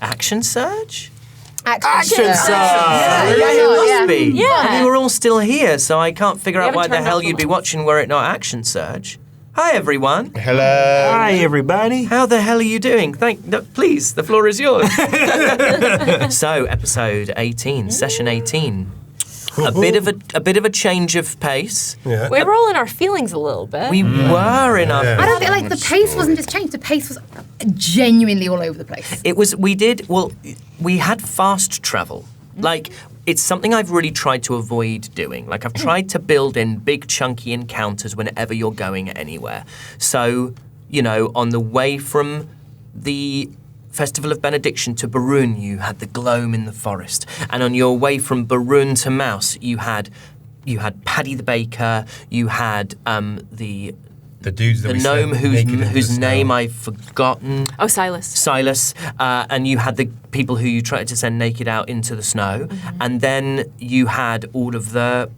Action Surge? Action Surge! Yeah, it must be. Yeah. You were all still here, so I can't figure out haven't why the turned hell off you'd the be watching were it not Action Surge. Hi, everyone. Hello. Hi, everybody. How the hell are you doing? Please, the floor is yours. So, episode 18, session 18. A bit of a change of pace. Yeah. We were all in our feelings a little bit. We were in our. I don't think like the pace wasn't just changed. The pace was genuinely all over the place. It was. We had fast travel. Like, it's something I've really tried to avoid doing. Like, I've tried to build in big, chunky encounters whenever you're going anywhere. So, on the way from the Festival of Benediction to Barun, you had the gloam in the forest. And on your way from Barun to Mouse, you had Paddy the Baker, you had The dudes that the we gnome sent naked into the whose snow. name I've forgotten. Oh, Silas. And you had the people who you tried to send naked out into the snow, and then you had all of the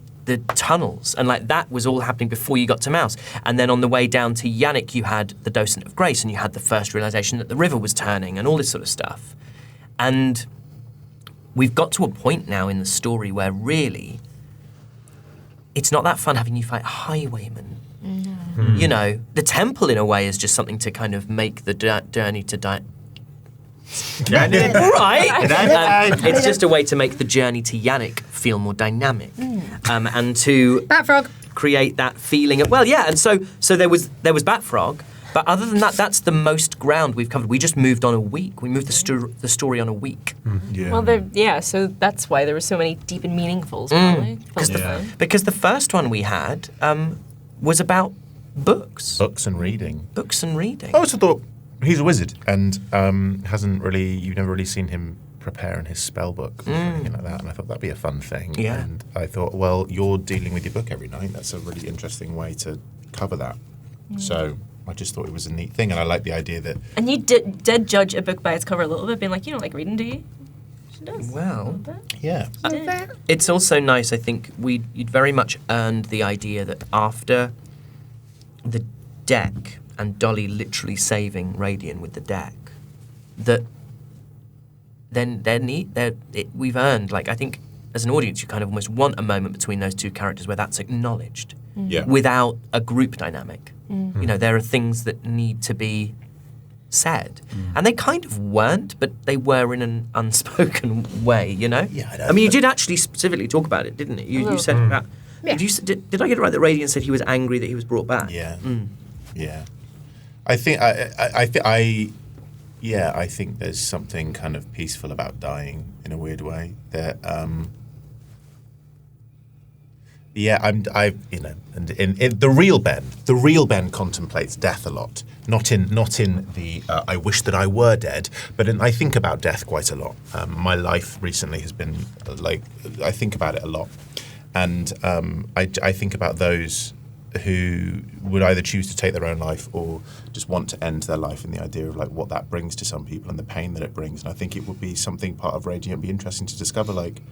tunnels, and like that was all happening before you got to Mouse. And then on the way down to Yannick, you had the Docent of Grace, and you had the first realization that the river was turning, and all this sort of stuff. And we've got to a point now in the story where really, it's not that fun having you fight highwaymen. The temple in a way is just something to kind of make the journey to right. It's just a way to make the journey to Yannick feel more dynamic, and to Batfrog. create that feeling of and so there was Batfrog, but other than that, that's the most ground we've covered. We just moved on a week. We moved the story on a week. Yeah. Well, so that's why there were so many deep and meaningfuls. Probably. Because the first one we had was about books. Books and reading. I I also thought he's a wizard and you've never really seen him prepare in his spell book or anything like that, and I thought that'd be a fun thing. Yeah. And I thought, well, you're dealing with your book every night. That's a really interesting way to cover that. So I just thought it was a neat thing, and I like the idea that... And you did judge a book by its cover a little bit, being like, you don't like reading, do you? She does. Well, Yeah. it's also nice, I think, you'd very much earned the idea that after the deck and Dolly literally saving Radian with the deck, that then we've earned, like, I think as an audience you kind of almost want a moment between those two characters where that's acknowledged Yeah. without a group dynamic. There are things that need to be said. And they kind of weren't, but they were in an unspoken way, Yeah, I mean, you did actually specifically talk about it, didn't it? You said about... Yeah. Did I get it right that Radian said he was angry that he was brought back? Yeah. Yeah. I think I think there's something kind of peaceful about dying in a weird way. That and in the real Ben contemplates death a lot. Not in the I wish that I were dead, but I think about death quite a lot. My life recently has been like, I think about it a lot, and I think about those who would either choose to take their own life or just want to end their life, and the idea of like what that brings to some people and the pain that it brings. And I think it would be something part of Radiant would be interesting to discover. Like,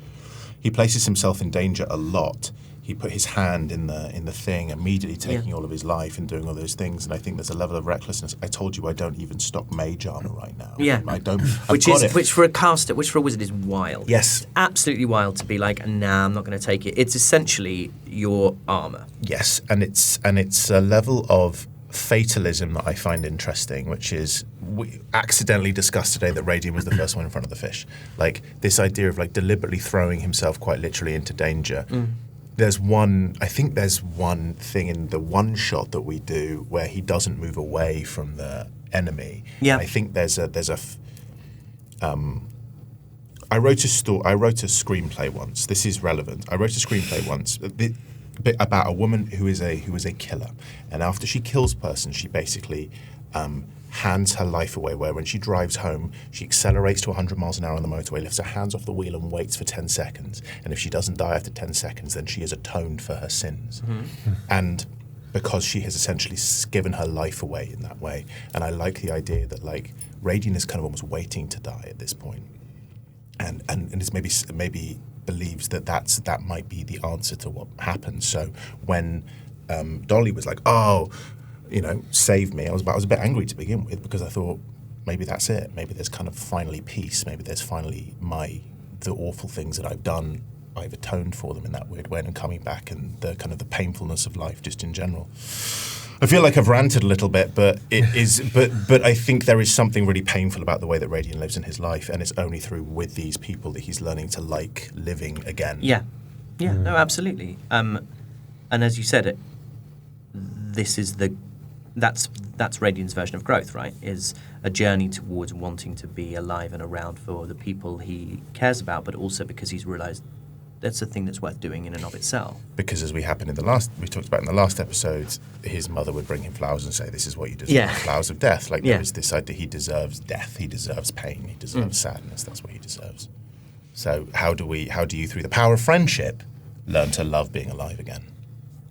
he places himself in danger a lot. He put his hand in the thing, immediately taking all of his life and doing all those things. And I think there's a level of recklessness. I told you I don't even stock mage armor right now. Yeah. I don't. Which for a wizard is wild. Yes. It's absolutely wild to be like, nah, I'm not going to take it. It's essentially your armor. Yes, and it's a level of fatalism that I find interesting, which is we accidentally discussed today that Radiant was the first one in front of the fish. Like this idea of like deliberately throwing himself quite literally into danger. There's one thing in the one shot that we do where he doesn't move away from the enemy. Yeah. I think I wrote a screenplay once. This is relevant. I wrote a screenplay once about a woman who is a killer, and after she kills a person, she basically hands her life away, where when she drives home, she accelerates to 100 miles an hour on the motorway, lifts her hands off the wheel and waits for 10 seconds. And if she doesn't die after 10 seconds, then she has atoned for her sins. And because she has essentially given her life away in that way. And I like the idea that like Radiant is kind of almost waiting to die at this point. And it's maybe believes that might be the answer to what happens. So when Dolly was like, oh, save me, I was a bit angry to begin with, because I thought maybe that's it. Maybe there's kind of finally peace. Maybe there's finally the awful things that I've done, I've atoned for them in that weird way, and coming back, and the kind of the painfulness of life just in general. I feel like I've ranted a little bit, but it is. But I think there is something really painful about the way that Radian lives in his life, and it's only through with these people that he's learning to like living again. Yeah, no, absolutely. And as you said, that's Radian's version of growth, right? Is a journey towards wanting to be alive and around for the people he cares about, but also because he's realised that's a thing that's worth doing in and of itself. Because as we talked about in the last episode, his mother would bring him flowers and say, "This is what you deserve." Yeah. Flowers of death. Like there is this idea he deserves death, he deserves pain, he deserves sadness. That's what he deserves. So how do you, through the power of friendship, learn to love being alive again?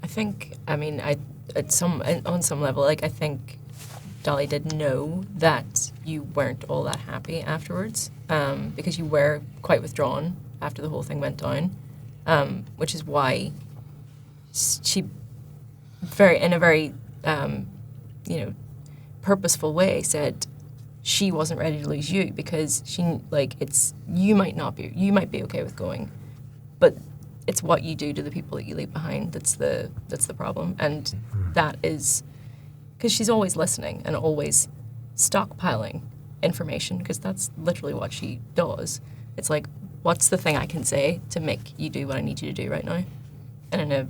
I think, on some level, like, I think Dolly did know that you weren't all that happy afterwards, because you were quite withdrawn after the whole thing went down, which is why she, in a very purposeful way, said she wasn't ready to lose you, because you might be okay with going, but it's what you do to the people that you leave behind that's the problem. And that is because she's always listening and always stockpiling information, because that's literally what she does. It's like, what's the thing I can say to make you do what I need you to do right now? And in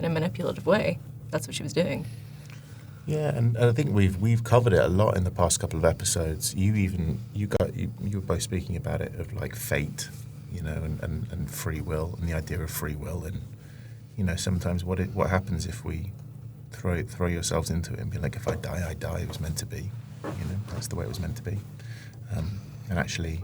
a manipulative way, that's what she was doing. Yeah, and I think we've covered it a lot in the past couple of episodes. You were both speaking about it, of like fate, and free will, and the idea of free will, and sometimes what happens if we throw yourselves into it and be like, if I die, I die. It was meant to be. That's the way it was meant to be. And actually,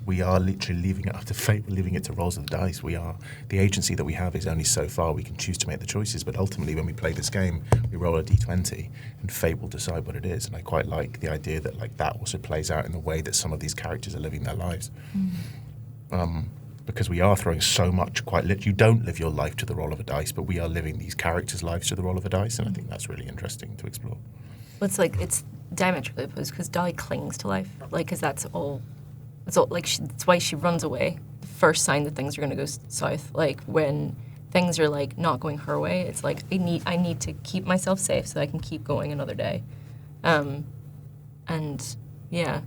we are literally leaving it up to fate. We're leaving it to rolls of the dice. The agency that we have is only so far. We can choose to make the choices, but ultimately, when we play this game, we roll a d20, and fate will decide what it is. And I quite like the idea that that also plays out in the way that some of these characters are living their lives. Because we are throwing so much, quite literally. You don't live your life to the roll of a dice, but we are living these characters' lives to the roll of a dice, and I think that's really interesting to explore. Well, it's diametrically opposed, because Dolly clings to life, because that's all. It's why she runs away. The first sign that things are going to go south, when things are not going her way, it's like I need to keep myself safe so that I can keep going another day, and yeah,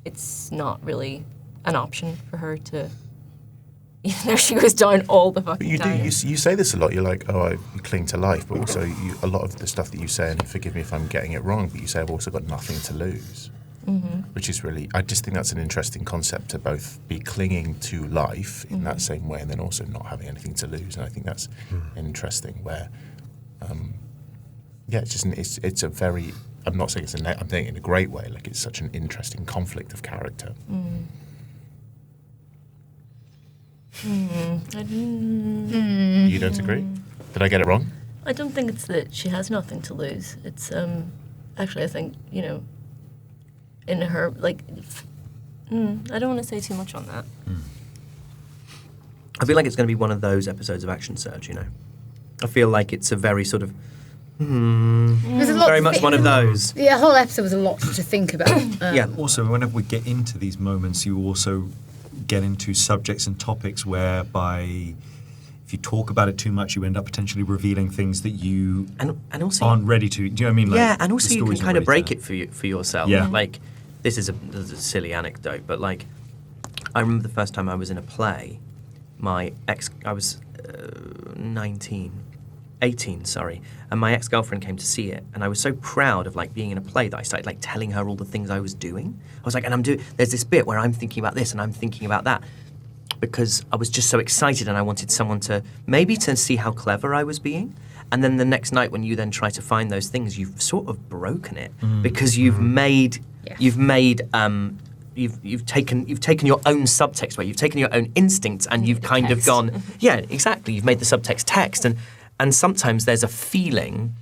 it's not really an option for her to. There she goes down all the fucking time. You say this a lot. You're like, you cling to life, but also a lot of the stuff that you say, and forgive me if I'm getting it wrong, but you say I've also got nothing to lose, which is really. I just think that's an interesting concept, to both be clinging to life in that same way, and then also not having anything to lose. And I think that's interesting. Where, it's a very. I'm not saying I'm saying it in a great way. It's such an interesting conflict of character. You don't agree? Did I get it wrong? I don't think it's that she has nothing to lose. It's actually, I think, in her, I don't want to say too much on that. I feel like it's going to be one of those episodes of Action Surge, I feel like it's a very sort of There's a lot very to much think- one of those. The whole episode was a lot to think about. Yeah. Also, whenever we get into these moments, you also get into subjects and topics whereby if you talk about it too much, you end up potentially revealing things that you and also aren't ready to. Do you know what I mean? Yeah, and also you can kind of break it for yourself. Yeah. This is a silly anecdote, but I remember the first time I was in a play. I was 18, and my ex-girlfriend came to see it, and I was so proud of being in a play that I started telling her all the things I was doing. I was there's this bit where I'm thinking about this and I'm thinking about that, because I was just so excited and I wanted someone to see how clever I was being. And then the next night when you then try to find those things, you've sort of broken it because you've taken your own subtext, where you've taken your own instincts and you've kind of gone, yeah, exactly. You've made the subtext text, and sometimes there's a feeling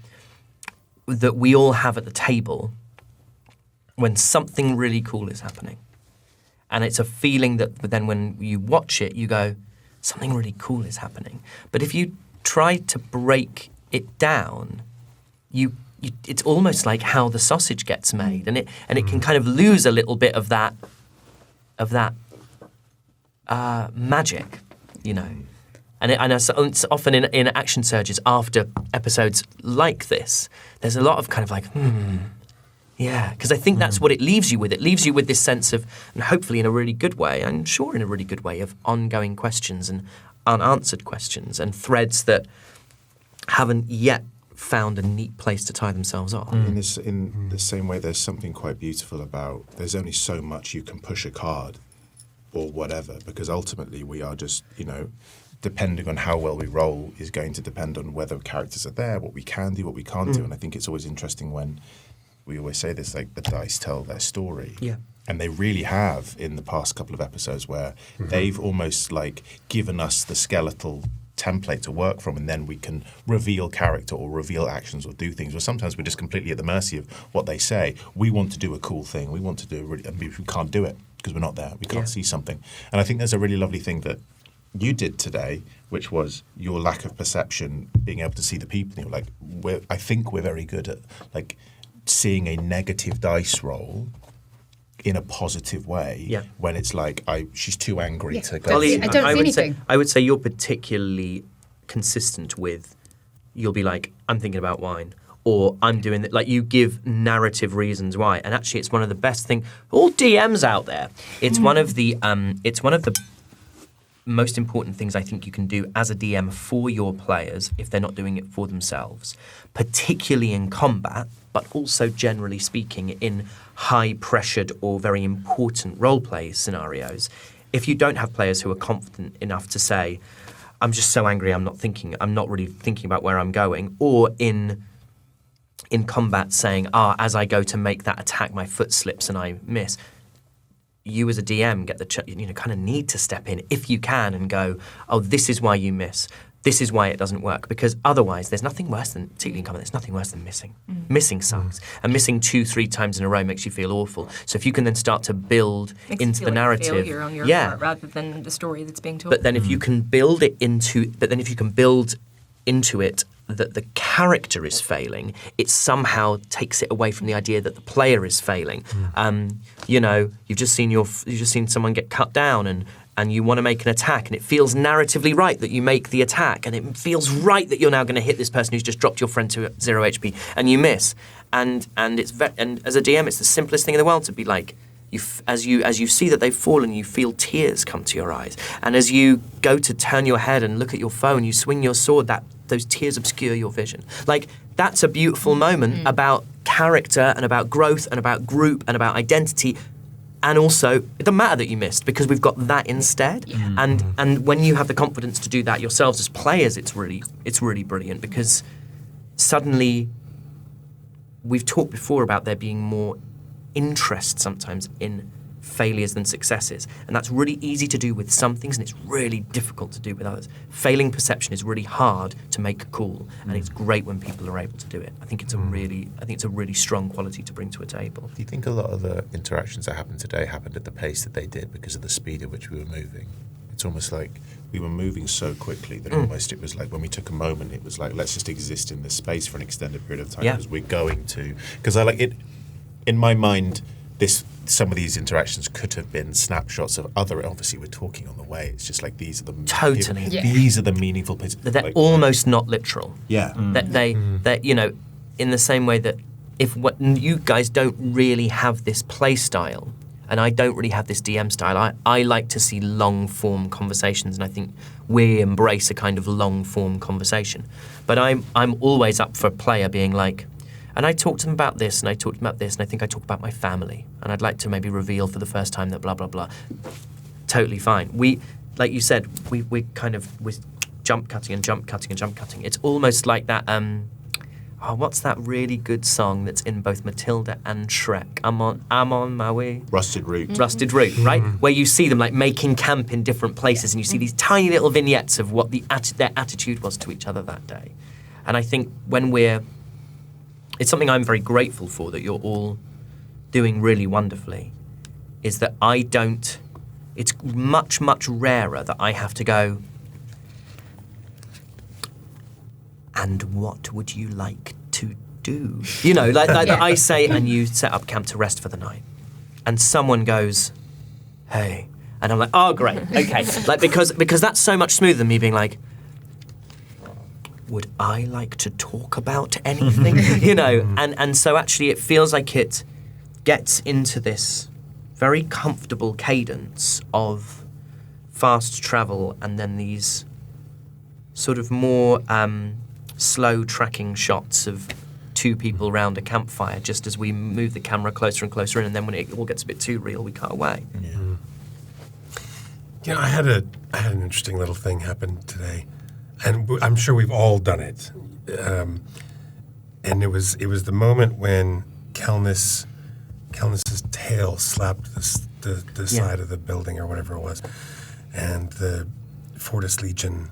that we all have at the table when something really cool is happening. And it's a feeling that then when you watch it, you go, something really cool is happening. But if you try to break it down, you it's almost like how the sausage gets made, and it can kind of lose a little bit of that magic, you know. And it's often in action surges after episodes like this, there's a lot of kind of like, yeah, because I think that's what it leaves you with. It leaves you with this sense of, and hopefully in a really good way, I'm sure in a really good way, of ongoing questions and unanswered questions and threads that haven't yet found a neat place to tie themselves off. In the same way, there's something quite beautiful about, there's only so much you can push a card or whatever, because ultimately we are just, you know, depending on how well we roll is going to depend on whether characters are there, what we can do, what we can't do. And I think it's always interesting when we always say this, like the dice tell their story. Yeah. And they really have in the past couple of episodes where they've almost like given us the skeletal template to work from, and then we can reveal character or reveal actions or do things. Or sometimes we're just completely at the mercy of what they say. We want to do a cool thing. We want to do and we can't do it because we're not there. We can't see something. And I think there's a really lovely thing that you did today, which was your lack of perception, being able to see the people. You're like, I think we're very good at like seeing a negative dice roll in a positive way. Yeah. When it's like, she's too angry to go. I don't see anything. I would say you're particularly consistent with. You'll be like, I'm thinking about wine, or I'm doing that. Like you give narrative reasons why, and actually, it's one of the best things. All DMs out there. It's one of the. It's one of the most important things I think you can do as a DM for your players if they're not doing it for themselves, particularly in combat, but also generally speaking in high-pressured or very important role-play scenarios. If you don't have players who are confident enough to say, I'm just so angry, I'm not really thinking about where I'm going, or in combat saying, as I go to make that attack, my foot slips and I miss, you as a DM kind of need to step in if you can and go, this is why you miss. This is why it doesn't work. Because otherwise, there's nothing worse than, particularly in combat, there's nothing worse than missing. Missing sucks. And missing 2-3 times in a row makes you feel awful. So if you can then start to build Makes into you the feel narrative. like a failure on your part rather than the story that's being told. But then if you can build into it that the character is failing, it somehow takes it away from the idea that the player is failing. You've just seen someone get cut down and you want to make an attack, and it feels narratively right that you make the attack, and it feels right that you're now going to hit this person who's just dropped your friend to 0 HP, and you miss. And as a DM, it's the simplest thing in the world to be like, as you see that they've fallen, you feel tears come to your eyes. And as you go to turn your head and look at your phone, you swing your sword, those tears obscure your vision. Like, that's a beautiful moment about character and about growth and about group and about identity. And also, it doesn't matter that you missed because we've got that instead. Yeah. And when you have the confidence to do that yourselves as players, it's really brilliant, because suddenly we've talked before about there being more interest sometimes in failures than successes, and that's really easy to do with some things and it's really difficult to do with others. Failing perception is really hard to make cool, and it's great when people are able to do it. I think it's a really strong quality to bring to a table. Do you think a lot of the interactions that happened today happened at the pace that they did because of the speed at which we were moving? It's almost like we were moving so quickly that almost it was like when we took a moment, it was like, let's just exist in this space for an extended period of time because we're going to. Because I like it, in my mind, some of these interactions could have been snapshots of other. Obviously, we're talking on the way. It's just like these are the these are the meaningful places. They're like, almost not literal. Yeah. That they in the same way that if you guys don't really have this play style, and I don't really have this DM style, I like to see long form conversations, and I think we embrace a kind of long form conversation. But I'm always up for a player being like, and I talked to them about this, and I talked about this, and I think I talked about my family, and I'd like to maybe reveal for the first time that blah, blah, blah. Totally fine. We, like you said, we're jump cutting and jump cutting and jump cutting. It's almost like that, what's that really good song that's in both Matilda and Shrek? I'm on my way. Rusted Root. Rusted Root, right? Where you see them like making camp in different places, and you see these tiny little vignettes of what their attitude was to each other that day. And I think it's something I'm very grateful for that you're all doing really wonderfully, is that it's much, much rarer that I have to go, and what would you like to do? You know, like I say, and you set up camp to rest for the night, and someone goes, hey, and I'm like, oh, great, okay. Like, because that's so much smoother than me being like, would I like to talk about anything? You know, and so actually it feels like it gets into this very comfortable cadence of fast travel and then these sort of more slow tracking shots of two people around a campfire just as we move the camera closer and closer in, and then when it all gets a bit too real, we cut away. Yeah. You know, I had an interesting little thing happen today, and I'm sure we've all done it. And it was the moment when Kelnis's tail slapped the side of the building or whatever it was, and the Fortis Legion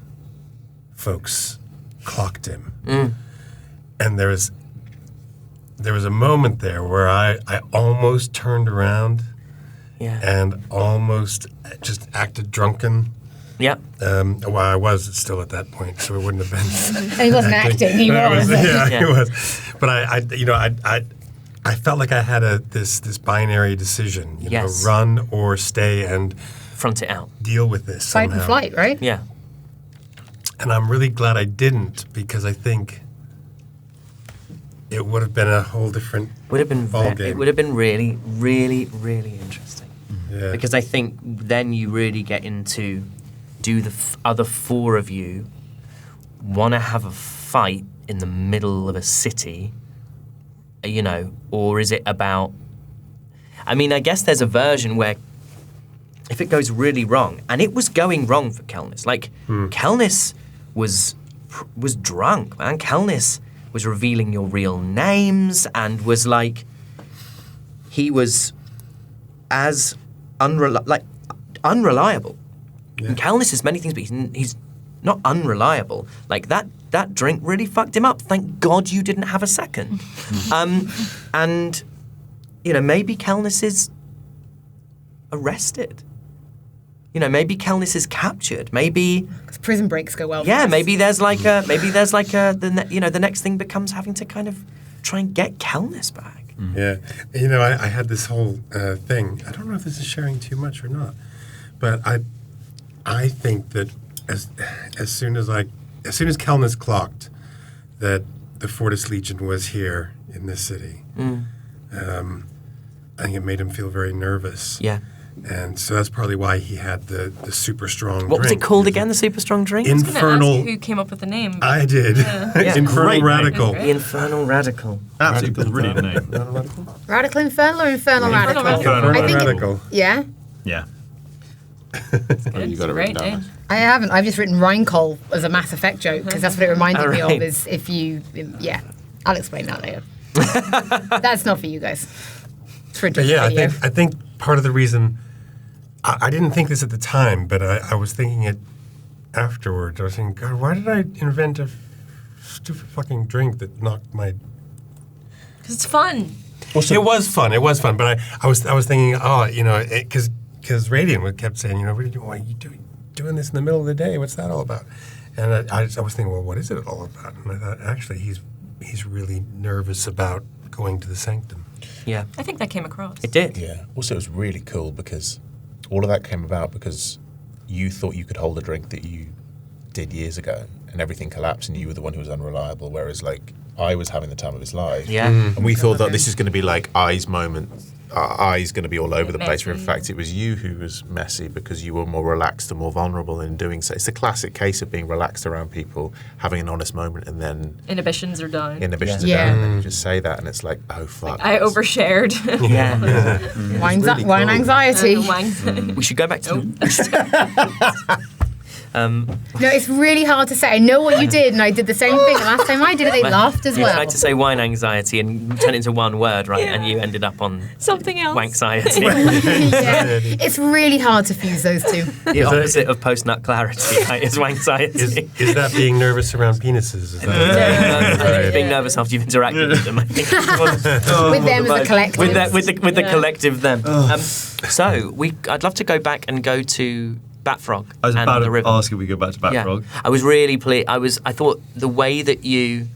folks clocked him. And there was a moment there where I almost turned around and almost just acted drunken. Yeah. Well, I was still at that point, so it wouldn't have been. And he wasn't acting. He was. He was. But I felt like I had this binary decision. You know, run or stay and front it out. Deal with this. Fight somehow. and flight, right? Yeah. And I'm really glad I didn't, because I think it would have been a whole different ball game. It would have been really, really, really interesting. Yeah. Because I think then you really get into, do the other four of you want to have a fight in the middle of a city, you know, or is it about, I mean, I guess there's a version where if it goes really wrong, and it was going wrong for Kelnis, like Kelnis was drunk, man. Kelnis was revealing your real names and was like, he was as unreliable. Yeah. And Kelnis is many things, but he's not unreliable. Like that drink really fucked him up. Thank God you didn't have a second. And, you know, maybe Kelnis is arrested. You know, maybe Kelnis is captured. Maybe Because prison breaks go well. yeah, for us. maybe there's the next thing becomes having to kind of try and get Kelnis back. Yeah. You know, I had this whole thing. I don't know if this is sharing too much or not, but I think that as soon as Kelnis clocked that the Fortis Legion was here in this city, I think it made him feel very nervous. Yeah. And so that's probably why he had the super strong drink. What was it called again, the super strong drink? Infernal. Ask who came up with the name. I did. Yeah, Infernal great name. Radical. The Infernal Radical. Absolutely brilliant name. Radical Infernal or Infernal Radical? Infernal I think Radical. Yeah. Yeah. You got it Great written down. name. I haven't. I've just written Rheinkohl as a Mass Effect joke because that's what it reminded me Alright. of. Is if you, yeah, I'll explain that later. That's not for you guys. It's for a But different yeah, video. I think part of the reason I didn't think this at the time, but I was thinking it afterwards. I was thinking, God, why did I invent a stupid fucking drink that knocked my? Because it's fun. It was fun. It was fun, but I was thinking, oh, you know, because Radiant kept saying, you know, why are you doing this in the middle of the day? What's that all about? And I was thinking, well, what is it all about? And I thought, actually, he's really nervous about going to the sanctum. Yeah. I think that came across. It did. Yeah. Also, it was really cool because all of that came about because you thought you could hold a drink that you did years ago, and everything collapsed, and you were the one who was unreliable. Whereas, like, I was having the time of his life. Yeah. And we thought that this is going to be like I's moment. I's going to be all over the place. Where in Messy. fact, it was you who was messy because you were more relaxed and more vulnerable in doing so. It's the classic case of being relaxed around people, having an honest moment, and then Inhibitions are done. inhibitions are Yeah. down, and then you just say that, and it's like, oh fuck. I overshared. Yeah. Wine anxiety. We should go back to. No, it's really hard to say. I know what you did, and I did the same thing. The last time I did it, they laughed as You well. tried to say wine anxiety and turn it into one word, right? Yeah. And you ended up on Something else. wank-xiety. Yeah. It's really hard to fuse those two. The opposite of post-nut clarity, right? Is wank-xiety. Is that being nervous around penises? Is that Being nervous after you've interacted with them, I think. With them as a collective. With the collective them. So I'd love to go back and go to Batfrog I was and about the to river. ask if we go back to Batfrog. I was really pleased. I thought the way that you,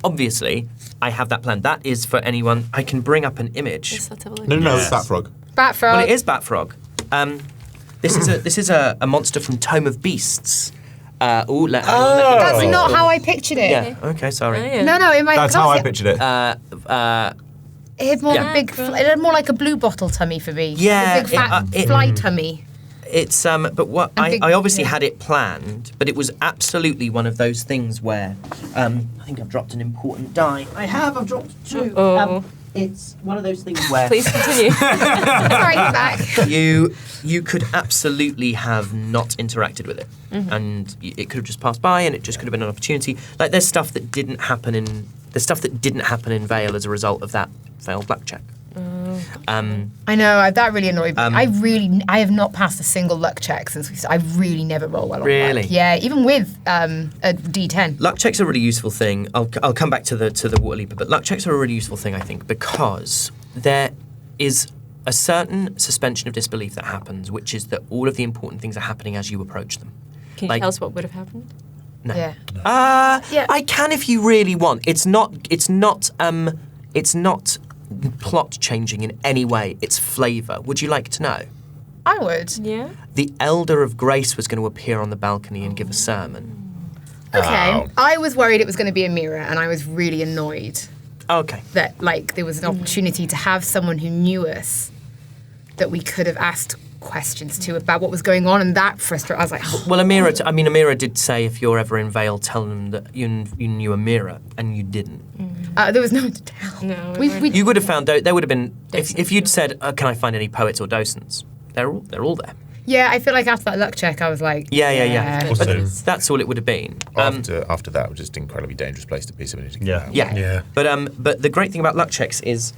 obviously, I have that plan. That is for anyone. I can bring up an image. Yes, let's have a look. No, Yes. it's that frog. Bat frog. Well, it is Bat Frog. This is a monster from Tome of Beasts. That's not how I pictured it. Yeah. Okay. Sorry. Oh, yeah. No, in my That's how I pictured it. It had more Yeah. big. It had more like a blue bottle tummy for me. Yeah, a big fat fly tummy. It's but what And I, big- I obviously yeah. had it planned, but it was absolutely one of those things where I think I've dropped an important die. I've dropped two. Oh. It's one of those things where Please continue. Sorry, back. you could absolutely have not interacted with it, and it could have just passed by, and it just could have been an opportunity. Like there's stuff that didn't happen in Vale as a result of that failed luck check. I know that really annoyed me. I have not passed a single luck check since we. I really never roll well on Really? luck. Yeah, even with a D10. Luck checks are a really useful thing. I'll come back to the water leaper, but luck checks are a really useful thing, I think, because there is a certain suspension of disbelief that happens, which is that all of the important things are happening as you approach them. Can you Like- tell us what would have happened? No. Yeah. Yeah. I can if you really want. It's not plot changing in any way. It's flavour. Would you like to know? I would. Yeah. The Elder of Grace was going to appear on the balcony and give a sermon. Okay. Wow. I was worried it was going to be a mirror, and I was really annoyed Okay. that like there was an opportunity to have someone who knew us that we could have asked questions to about what was going on, and that frustrated. I was like, Well, Amira did say if you're ever in Vale, tell them that you knew Amira, and you didn't. there was no one to tell. No, we, we we, You would have found out. There would have been Docents, if you'd said, "Can I find any poets or docents?" They're all there. yeah, I feel like after that luck check, I was like, Yeah. Also- But that's all it would have been. After that, it was just an incredibly dangerous place to be. Somebody to get Yeah. out. Yeah. Yeah. But the great thing about luck checks is,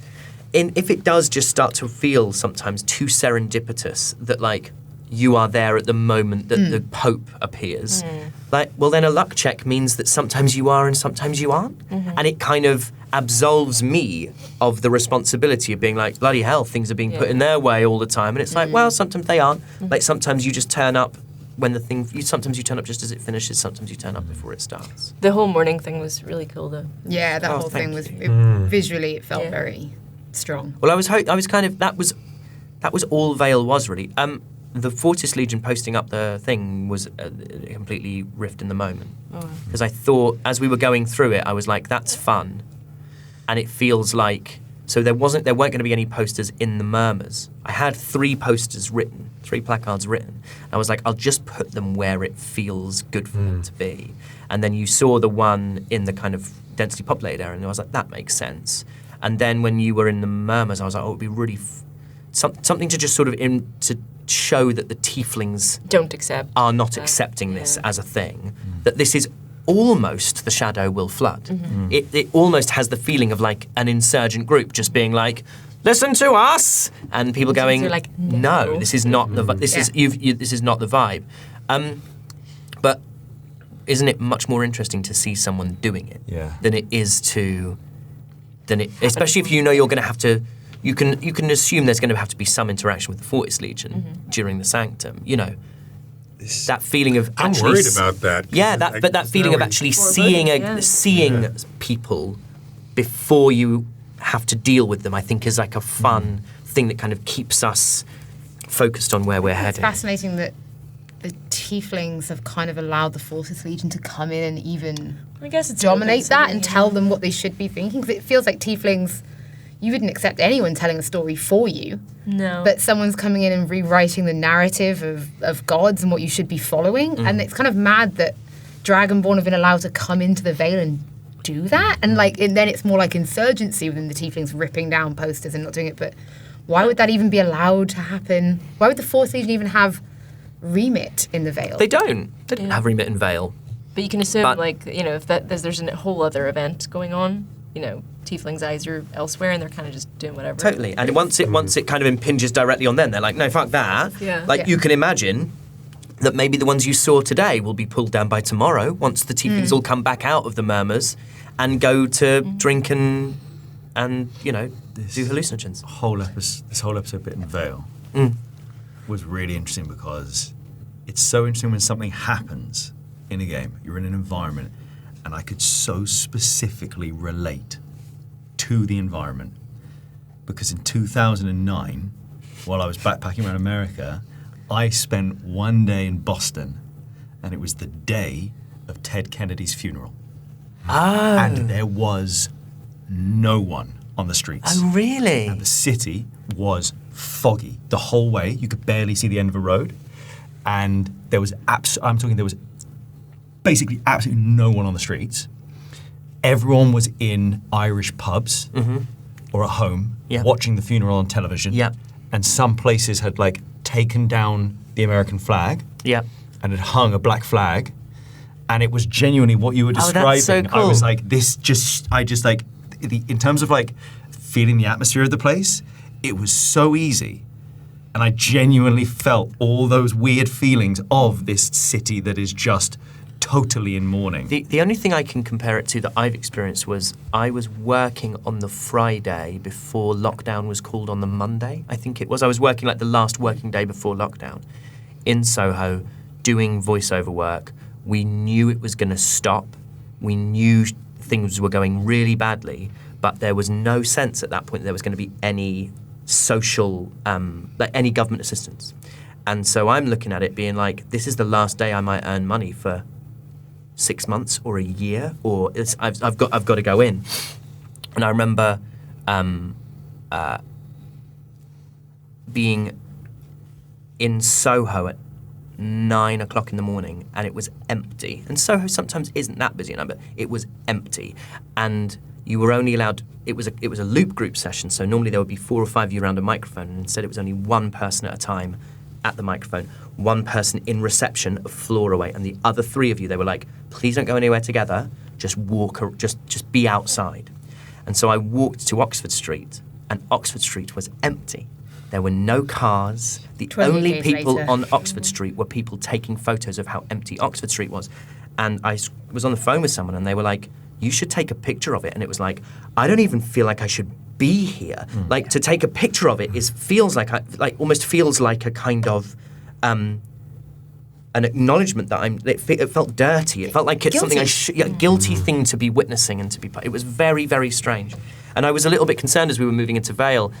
if it does just start to feel sometimes too serendipitous that like you are there at the moment that the Pope appears, like well then a luck check means that sometimes you are and sometimes you aren't, and it kind of absolves me of the responsibility of being like bloody hell things are being put in their way all the time, and it's like well sometimes they aren't. Like sometimes you just turn up when the thing. Sometimes you turn up just as it finishes. Sometimes you turn up before it starts. The whole morning thing was really cool, though. yeah, that Oh, whole thing thank was visually it felt Yeah. very strong. Well, I was kind of that was all Vale was really. The Fortis Legion posting up the thing was completely riffed in the moment because I thought as we were going through it, I was like, "That's fun," and it feels like so there weren't going to be any posters in the murmurs. I had 3 placards written. I was like, I'll just put them where it feels good for them to be, and then you saw the one in the kind of densely populated area, and I was like, that makes sense. And then when you were in the murmurs, I was like, oh, it would be really something to just sort of to show that the tieflings Don't accept. are not that. accepting this Yeah. as a thing. That this is almost the shadow will flood. It almost has the feeling of like an insurgent group just being like, listen to us, and people going, are like, no, no. this is not the this is this is not the vibe. But isn't it much more interesting to see someone doing it Yeah. than it is to especially if you know you're going to have to. You can assume there's going to have to be some interaction with the Fortis Legion during the Sanctum. You know, that feeling of I'm actually worried about that. Yeah, but that feeling of actually seeing people before you have to deal with them, I think, is like a fun thing that kind of keeps us focused on where we're It's heading. fascinating that the tieflings have kind of allowed the Fortis Legion to come in and even I guess it's dominate that and yeah. tell them what they should be thinking. Because it feels like tieflings, you wouldn't accept anyone telling a story for you. No. But someone's coming in and rewriting the narrative of gods and what you should be following. And it's kind of mad that Dragonborn have been allowed to come into the Vale and do that. And then it's more like insurgency within the tieflings ripping down posters and not doing it. But why would that even be allowed to happen? Why would the Fourth Legion even have remit in the Vale? They don't have remit in Vale. But you can assume, But- if there's a whole other event going on, tieflings' eyes are elsewhere, and they're kind of just doing whatever. Totally. And once it kind of impinges directly on them, they're like, no, fuck that. Yeah. Like Yeah. you can imagine that maybe the ones you saw today will be pulled down by tomorrow once the tieflings all come back out of the murmurs and go to drink and do hallucinogens. This whole episode bit in Vale was really interesting because it's so interesting when something happens in a game. You're in an environment, and I could so specifically relate to the environment. Because in 2009, while I was backpacking around America, I spent one day in Boston, and it was the day of Ted Kennedy's funeral. Oh. And there was no one on the streets. Oh, really? And the city was foggy the whole way. You could barely see the end of a road. And there was there was basically absolutely no one on the streets. Everyone was in Irish pubs or at home watching the funeral on television. Yep. And some places had like taken down the American flag Yep. and had hung a black flag. And it was genuinely what you were describing. Oh, that's so cool. I was like, in terms of like feeling the atmosphere of the place, it was so easy. And I genuinely felt all those weird feelings of this city that is just totally in mourning. The only thing I can compare it to that I've experienced was I was working on the Friday before lockdown was called on the Monday, I think it was. I was working like the last working day before lockdown in Soho, doing voiceover work. We knew it was going to stop. We knew things were going really badly, but there was no sense at that point there was going to be any social, like any government assistance. And so I'm looking at it being like, this is the last day I might earn money for 6 months or a year, or I've got to go in. And I remember being in Soho at 9 o'clock in the morning, and it was empty. And Soho sometimes isn't that busy, but it was empty. And you were only allowed, it was a loop group session, so normally there would be 4 or 5 of you around a microphone, and instead it was only one person at a time at the microphone, one person in reception a floor away, and the other 3 of you, they were like, please don't go anywhere together, just walk, just be outside. And so I walked to Oxford Street, and Oxford Street was empty. There were no cars. The 20 only years people later. on Oxford Street were people taking photos of how empty Oxford Street was. And I was on the phone with someone, and they were like, you should take a picture of it. And it was like, I don't even feel like I should be here. Like, to take a picture of it feels like almost feels like a kind of an acknowledgement that it felt dirty. It felt like it's something guilty thing to be witnessing and to be. It was very, very strange. And I was a little bit concerned as we were moving into Vale.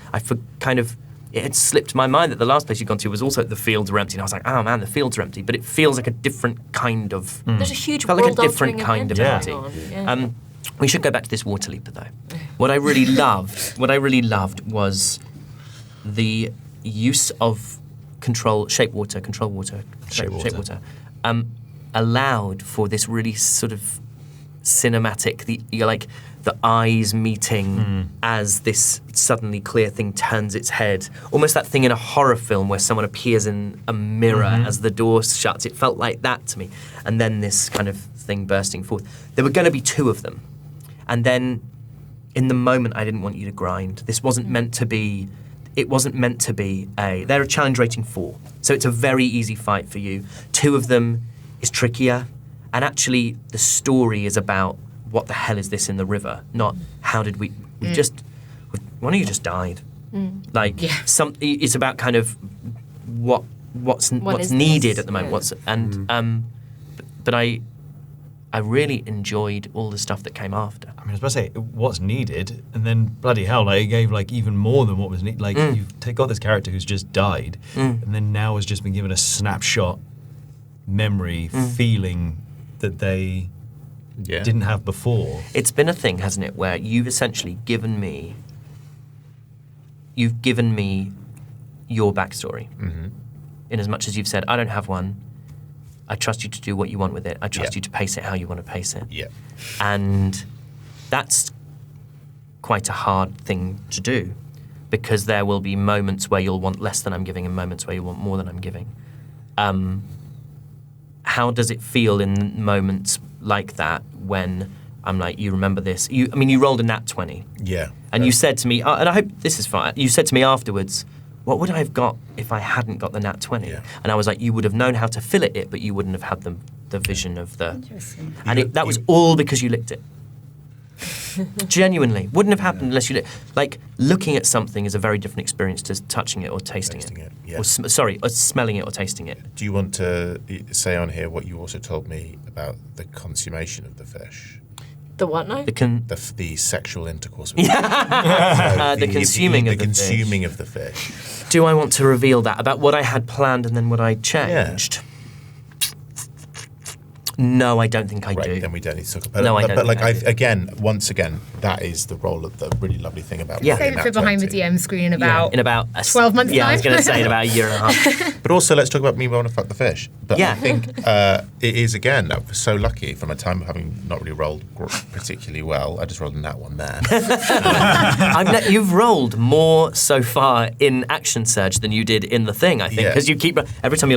It had slipped my mind that the last place you'd gone to was also the fields were empty. And I was like, oh man, the fields are empty. But it feels like a different kind of. There's a huge felt like a different world-altering kind of event empty. going on. Yeah. We should go back to this water leaper though. What I really loved was the use of shape water, allowed for this really sort of cinematic, the eyes meeting as this suddenly clear thing turns its head. Almost that thing in a horror film where someone appears in a mirror as the door shuts. It felt like that to me. And then this kind of thing bursting forth. There were going to be 2 of them. And then in the moment, I didn't want you to grind. This wasn't meant to be... It wasn't meant to be they're a challenge rating 4. So it's a very easy fight for you. 2 of them is trickier. And actually, the story is about what the hell is this in the river? Not how did one of you just died. It's about kind of what's needed at the moment. Yeah. But I really enjoyed all the stuff that came after. I mean, I was about to say, what's needed, and then bloody hell, it gave even more than what was needed. You've got this character who's just died, and then now has just been given a snapshot memory, feeling that they didn't have before. It's been a thing, hasn't it, where you've essentially given me your backstory. In as much as you've said, I don't have one, I trust you to do what you want with it. I trust you to pace it how you want to pace it. Yeah. And that's quite a hard thing to do, because there will be moments where you'll want less than I'm giving and moments where you want more than I'm giving. How does it feel in moments like that when I'm like, you remember this? You rolled a nat 20. Yeah. And you said to me, and I hope this is fine, you said to me afterwards, what would I have got if I hadn't got the nat 20? Yeah. And I was like, you would have known how to fill it, but you wouldn't have had the vision of the... Interesting. And that was all because you licked it. Genuinely. Wouldn't have happened unless you licked. Like, looking at something is a very different experience to touching it or tasting it. Yeah. Or smelling it or tasting it. Do you want to say on here what you also told me about the consummation of the fish? The what now? The sexual intercourse. The consuming of the fish. consuming of the fish. Do I want to reveal that about what I had planned and then what I changed? No, I don't think I Right, do. then we don't need to talk about No, it. I don't But like, think I do. once again, that is the role of the really lovely thing about Yeah. playing Save it for Nat behind the 20. DM screen in about In about 12 months' Yeah, I was time. going to say in about a year and a half. But also, let's talk about me wanting to fuck the fish. But Yeah. I think it is, again, I was so lucky from a time of having not really rolled particularly well. I just rolled in that one there. You've rolled more so far in Action Surge than you did in the thing, I think, Yeah. because you keep every time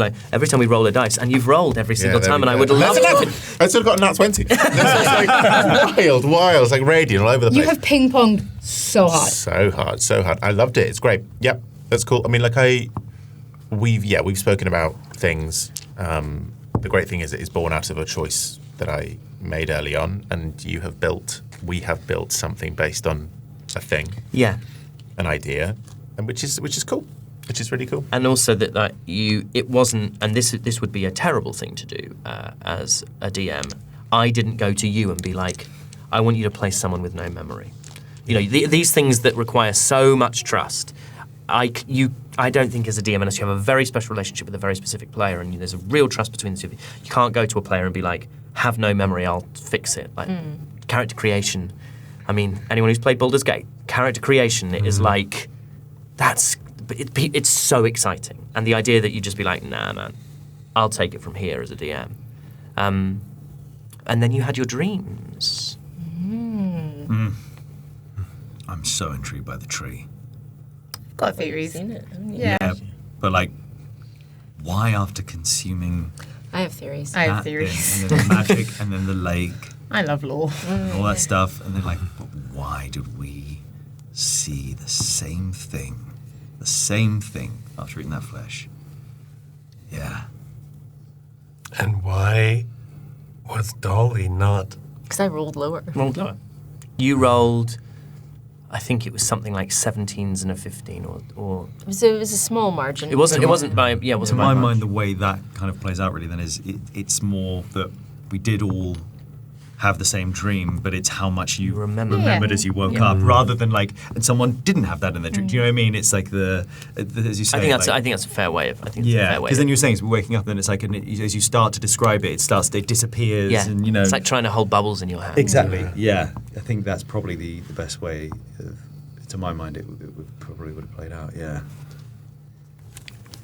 we roll a dice, and you've rolled every single there time, we and I go. would love to. I still got a nat 20. This was like wild. It's like radiant all over the You place. have ping ponged so hard. So hard. I loved it. It's great. Yep, that's cool. I mean, we've spoken about things. The great thing is it is born out of a choice that I made early on, and we have built something based on a thing, Yeah. an idea, and which is cool. Which is really cool. And also that it wasn't, and this would be a terrible thing to do as a DM. I didn't go to you and be like, I want you to play someone with no memory. You know, these things that require so much trust. I don't think as a DM, unless you have a very special relationship with a very specific player and there's a real trust between the two of you, you can't go to a player and be like, have no memory, I'll fix it. Like character creation. I mean, anyone who's played Baldur's Gate, character creation is like, it's so exciting. And the idea that you just be like, nah, man, I'll take it from here as a DM. And then you had your dreams. I'm so intrigued by the tree. Got theories. Seen it, haven't you? Yeah. But like, why after consuming I have theories. I have that theories. thing, and then the magic, and then the lake, I love lore. and all that stuff, and then like, but why did we see the same thing after eating that flesh? Yeah. And why was Dolly not? Because I rolled lower. Rolled lower. You rolled, I think it was something like 17s and a 15, or It was a small margin. it wasn't by it To wasn't by my much. mind, the way that kind of plays out really then is it's more that we did all have the same dream, but it's how much you remember. remembered Yeah. as you woke up, rather than like, and someone didn't have that in their dream. Do you know what I mean? It's like as you say. I think that's like, a fair way of. I think it's a yeah, fair way. because then you're saying it's waking up, and it's like, and as you start to describe it, it disappears, yeah, and you know, it's like trying to hold bubbles in your hand. exactly. Yeah, I think that's probably the best way. To my mind, it would probably would have played out. Yeah.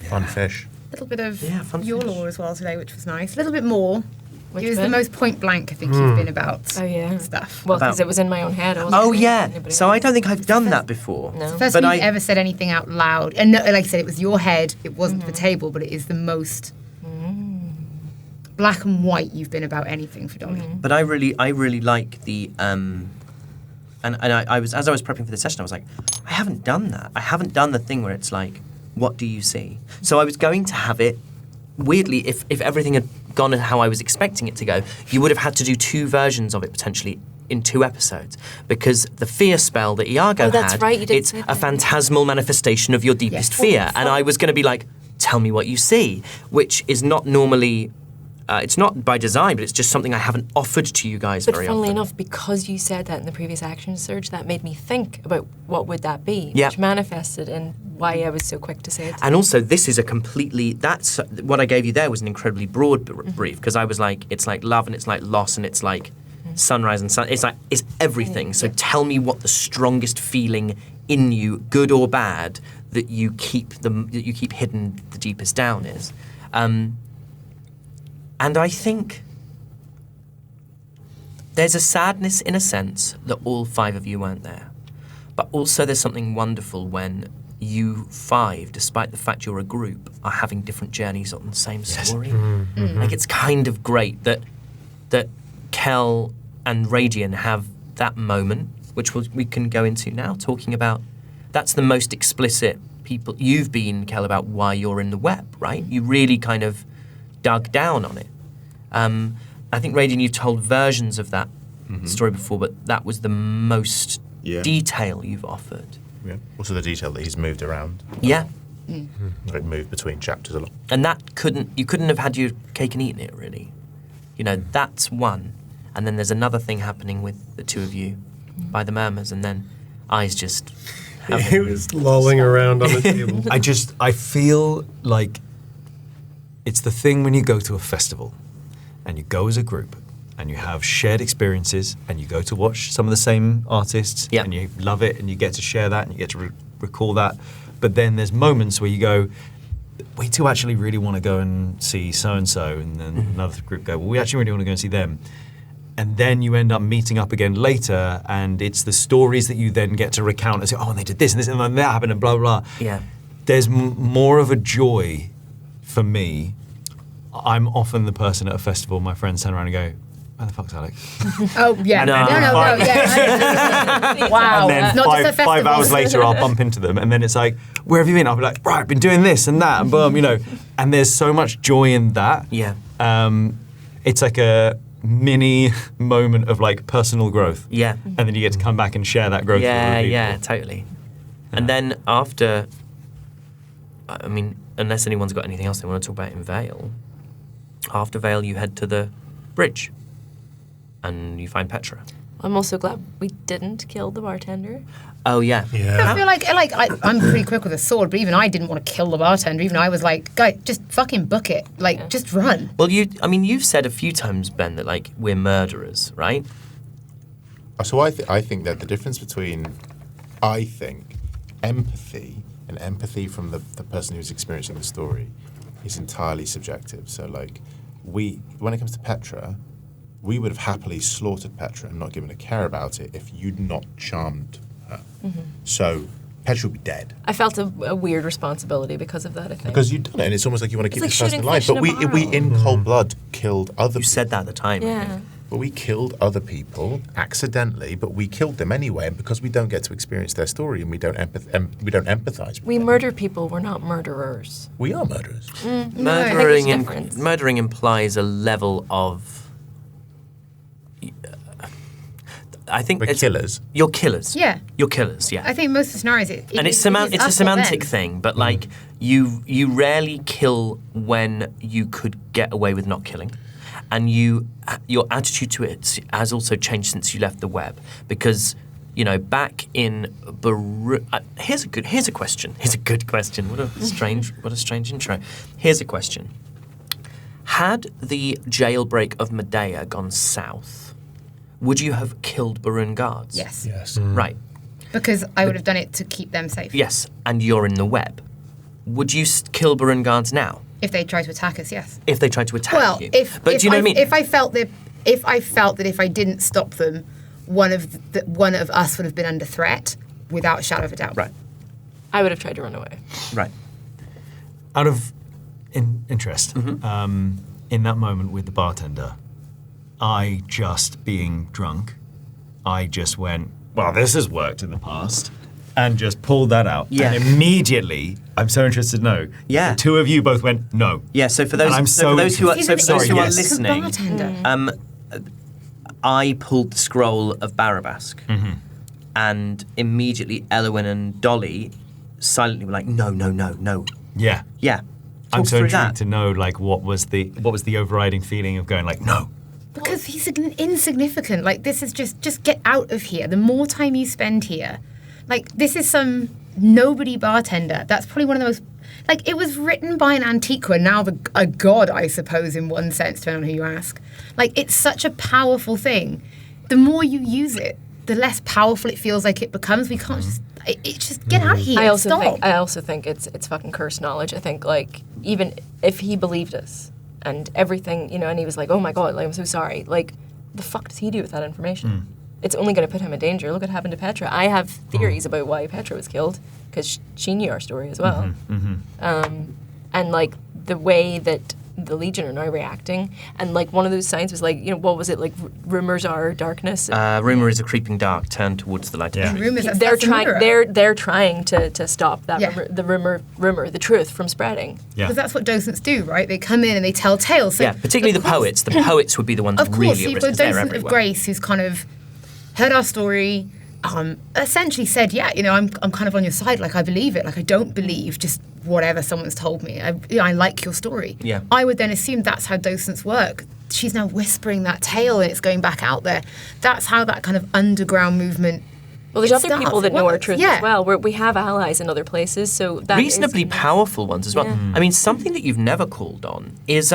Fun fish. A little bit of Yeah, fun your fish. lore as well today, which was nice. A little bit more. Which it was bit? the most point blank I think you've been about Oh yeah. stuff. Well, because About- it was in my own head. I wasn't Oh saying yeah. anybody So I else. don't think I've done that before. No. First But time I- you've ever said anything out loud. And no, like I said, it was your head. It wasn't the table, but it is the most black and white you've been about anything for Dolly. But I really like the and I was, as I was prepping for the session, I was like, I haven't done that. I haven't done the thing where it's like, what do you see? So I was going to have it. Weirdly, if everything had gone how I was expecting it to go, you would have had to do two versions of it potentially in 2 episodes, because the fear spell that Iago Oh, that's had, right, you did it's say a that. phantasmal manifestation of your deepest fear, and I was going to be like, tell me what you see, which is not normally. It's not by design, but it's just something I haven't offered to you guys But very funnily often. enough, because you said that in the previous action surge, that made me think about what would that be, Yeah. which manifested in why I was so quick to say it. And also, this is that's what I gave you there was an incredibly broad brief, because I was like, it's like love and it's like loss and it's like sunrise and sun. It's like, it's everything. So tell me what the strongest feeling in you, good or bad, that you keep hidden the deepest down is. And I think there's a sadness in a sense that all 5 of you weren't there. But also there's something wonderful when you 5, despite the fact you're a group, are having different journeys on the same story. Like, it's kind of great that Kel and Radian have that moment, which we can go into now, talking about, that's the most explicit people you've been, Kel, about why you're in the web, right? You really kind of dug down on it. I think, Radian, you've told versions of that story before, but that was the most detail you've offered. Yeah. Also the detail that he's moved around. Yeah. Like moved between chapters a lot. And that you couldn't have had your cake and eaten it, really. You know, that's one. and then there's another thing happening with the two of you by the murmurs, and then Eyes just. He was lolling around on the table. I feel like it's the thing when you go to a festival and you go as a group and you have shared experiences and you go to watch some of the same artists and you love it and you get to share that and you get to recall that. But then there's moments where you go, we two actually really want to go and see so-and-so, and then another group go, well, we actually really want to go and see them. And then you end up meeting up again later, and it's the stories that you then get to recount and say, oh, and they did this and this and then that happened and blah, blah, blah. Yeah. There's more of a joy for me. I'm often the person at a festival, my friends turn around and go, where the fuck's Alex? Oh, yeah. No. Yeah. Wow. And then Not just a 5 festival. hours later, I'll bump into them, and then it's like, where have you been? I'll be like, right, I've been doing this and that, and boom, And there's so much joy in that. Yeah. It's like a mini moment of like personal growth. Yeah. And then you get to come back and share that growth with other people. Yeah, totally. And then after, I mean, unless anyone's got anything else they want to talk about in Vale, after Vale you head to the bridge and you find Petra. I'm also glad we didn't kill the bartender. Oh, yeah. I feel like I'm pretty quick with a sword, but even I didn't want to kill the bartender. Even I was like, guy, just fucking book it. Like, just run. Well, you've said a few times, Ben, that like we're murderers, right? So I think that the difference between, I think, empathy and empathy from the person who's experiencing the story is entirely subjective. So like, when it comes to Petra, we would have happily slaughtered Petra and not given a care about it if you'd not charmed her. Mm-hmm. So Petra would be dead. I felt a weird responsibility because of that, I think. Because you'd done it, and it's almost like you want to keep like this person shooting alive. fish But in a we barrel. in cold blood killed other You said that at the time. Yeah. But we killed other people accidentally, but we killed them anyway, and because we don't get to experience their story and we don't empathize with We them. murder people, we're not murderers. We are murderers. Murdering implies a level of. I think We're killers. You're killers. Yeah. You're killers. Yeah. I think most of the scenarios, And it's a semantic thing, but like you rarely kill when you could get away with not killing, and your attitude to it has also changed since you left the web, because back in here's a good question. What a strange intro. Here's a question. Had the jailbreak of Medea gone south, would you have killed Barun guards? Yes. Yes. Right. Because I would have done it to keep them safe. Yes, and you're in the web. Would you kill Barun guards now If they try to attack us, yes. if they tried to attack Well, you? if But do you know what I mean? If I felt that if I didn't stop them, one of us would have been under threat, without a shadow of a doubt. Right. I would have tried to run away. Right. Out of interest, in that moment with the bartender, I just being drunk, I just went, well, this has worked in the past, and just pulled that out. Yeah. And immediately, I'm so interested to know. Yeah. The two of you both went, no. Yeah. So for those, And I'm so for those who are, He's so an for those who are innocent listening, bartender. I pulled the scroll of Barabask, and immediately Elwyn and Dolly silently were like, no. Yeah. Yeah. I'm Talk so through intrigued that. to know, like, what was the overriding feeling of going, like, no. Because he's insignificant. Like, this is just get out of here. The more time you spend here, like, this is some nobody bartender. That's probably one of the most, like, it was written by an Antiqua, now a god, I suppose, in one sense, depending on who you ask. Like, it's such a powerful thing. The more you use it, the less powerful it feels like it becomes. We can't just get out of here. I Stop. also think it's fucking cursed knowledge. I think, like, even if he believed us and everything, and he was like, oh my god, like, I'm so sorry. Like, the fuck does he do with that information? It's only going to put him in danger. Look what happened to Petra. I have theories about why Petra was killed, because she knew our story as well. And like the way that the Legion are now reacting, and like one of those signs was like, what was it, like, rumors are darkness. Rumor is a creeping dark. Turn towards the light. Yeah. Of truth. Rumors, they're that's a trying. mirror. They're trying to stop that Yeah. rumor, the truth from spreading. Yeah. Because that's what docents do, right? They come in and they tell tales. So Yeah, particularly the of course- poets. The poets would be the ones Of really course, at you've risk, got a 'cause they're docent of everywhere. grace who's kind of heard our story, essentially said, yeah, I'm kind of on your side. Like, I believe it. Like, I don't believe just whatever someone's told me. I like your story. Yeah. I would then assume that's how docents work. she's now whispering that tale and it's going back out there. That's how that kind of underground movement. Well, there's other people that know our truth Yeah. as well. We have allies in other places, so that Reasonably is, powerful ones as well. Yeah. I mean, something that you've never called on is